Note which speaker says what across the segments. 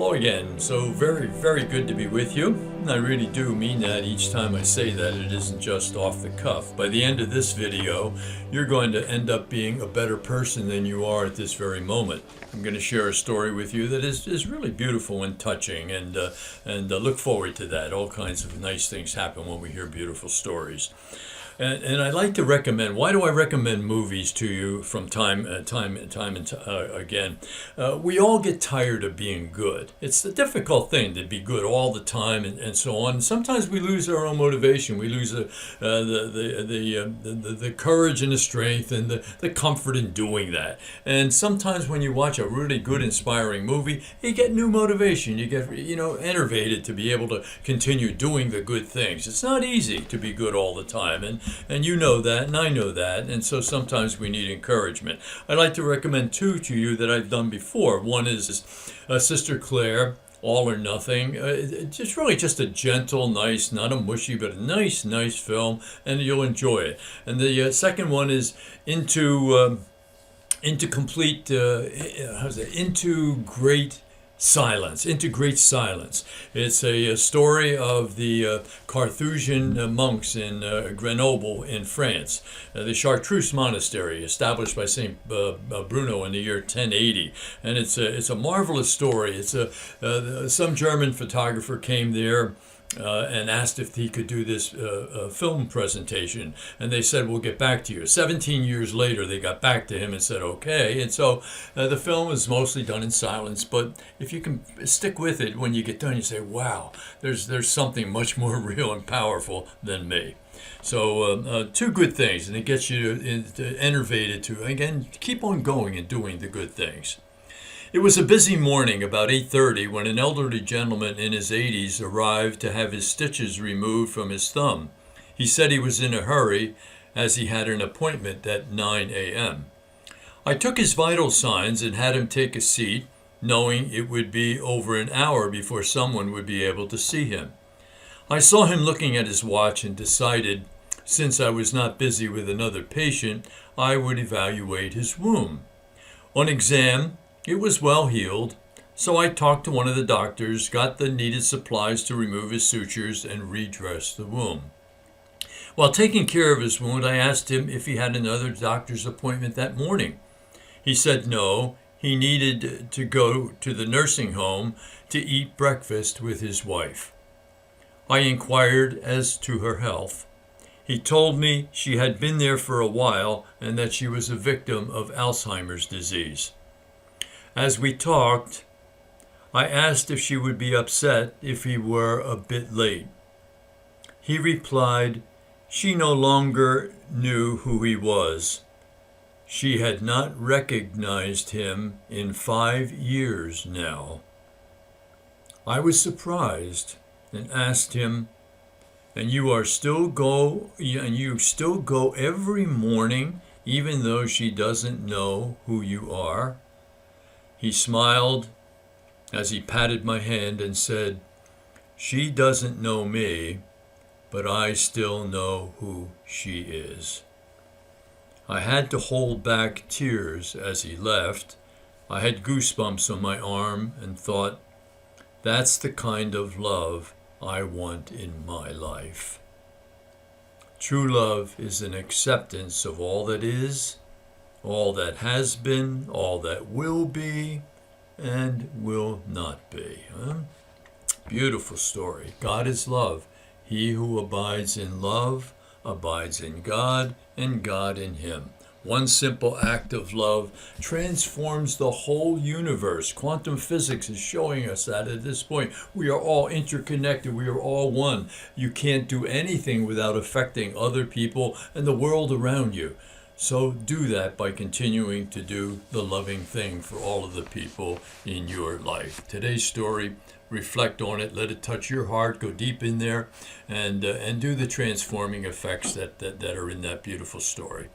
Speaker 1: Hello again. So very, very good to be with you. And I really do mean that each time I say that. It isn't just off the cuff. By the end of this video, you're going to end up being a better person than you are at this very moment. I'm going to share a story with you that is really beautiful and touching, and look forward to that. All kinds of nice things happen when we hear beautiful stories. And I like to recommend. Why do I recommend movies to you from time and time again? We all get tired of being good. It's a difficult thing to be good all the time and so on. And sometimes we lose our own motivation. We lose the courage and the strength and the comfort in doing that. And sometimes when you watch a really good, inspiring movie, you get new motivation. You get enervated to be able to continue doing the good things. It's not easy to be good all the time, and you know that, and I know that, and so sometimes we need encouragement. I'd like to recommend two to you that I've done before. One is Sister Claire, All or Nothing. It's really just a gentle, nice, not a mushy, but a nice film, and you'll enjoy it. And the second one is Into Great Silence. It's a story of the Carthusian monks in Grenoble in France, the Chartreuse Monastery, established by Saint Bruno in the year 1080, and it's a marvelous story. It's some German photographer came there and asked if he could do this film presentation. And they said, we'll get back to you. 17 years later, they got back to him and said, okay. And so the film is mostly done in silence. But if you can stick with it, when you get done, you say, wow, there's something much more real and powerful than me. So two good things. And it gets you enervated to, again, keep on going and doing the good things. It was a busy morning about 8:30 when an elderly gentleman in his 80s arrived to have his stitches removed from his thumb. He said he was in a hurry as he had an appointment at 9 a.m. I took his vital signs and had him take a seat, knowing it would be over an hour before someone would be able to see him. I saw him looking at his watch and decided, since I was not busy with another patient, I would evaluate his wound. On exam, it was well healed, so I talked to one of the doctors, got the needed supplies to remove his sutures and redress the wound. While taking care of his wound, I asked him if he had another doctor's appointment that morning. He said no, he needed to go to the nursing home to eat breakfast with his wife. I inquired as to her health. He told me she had been there for a while and that she was a victim of Alzheimer's disease. As we talked, I asked if she would be upset if he were a bit late. He replied, she no longer knew who he was. She had not recognized him in 5 years now. I was surprised and asked him, and you still go every morning even though she doesn't know who you are? He smiled as he patted my hand and said, she doesn't know me, but I still know who she is. I had to hold back tears as he left. I had goosebumps on my arm and thought, that's the kind of love I want in my life. True love is an acceptance of all that is, all that has been, all that will be, and will not be. Beautiful story. God is love. He who abides in love abides in God, and God in him. One simple act of love transforms the whole universe. Quantum physics is showing us that at this point. We are all interconnected. We are all one. You can't do anything without affecting other people and the world around you. So do that by continuing to do the loving thing for all of the people in your life. Today's story, reflect on it, let it touch your heart, go deep in there, and do the transforming effects that are in that beautiful story.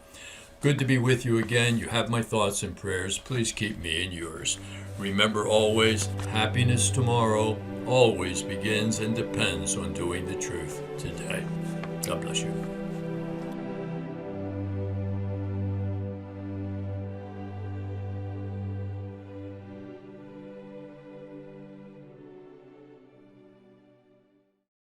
Speaker 1: Good to be with you again. You have my thoughts and prayers. Please keep me in yours. Remember always, happiness tomorrow always begins and depends on doing the truth today. God bless you.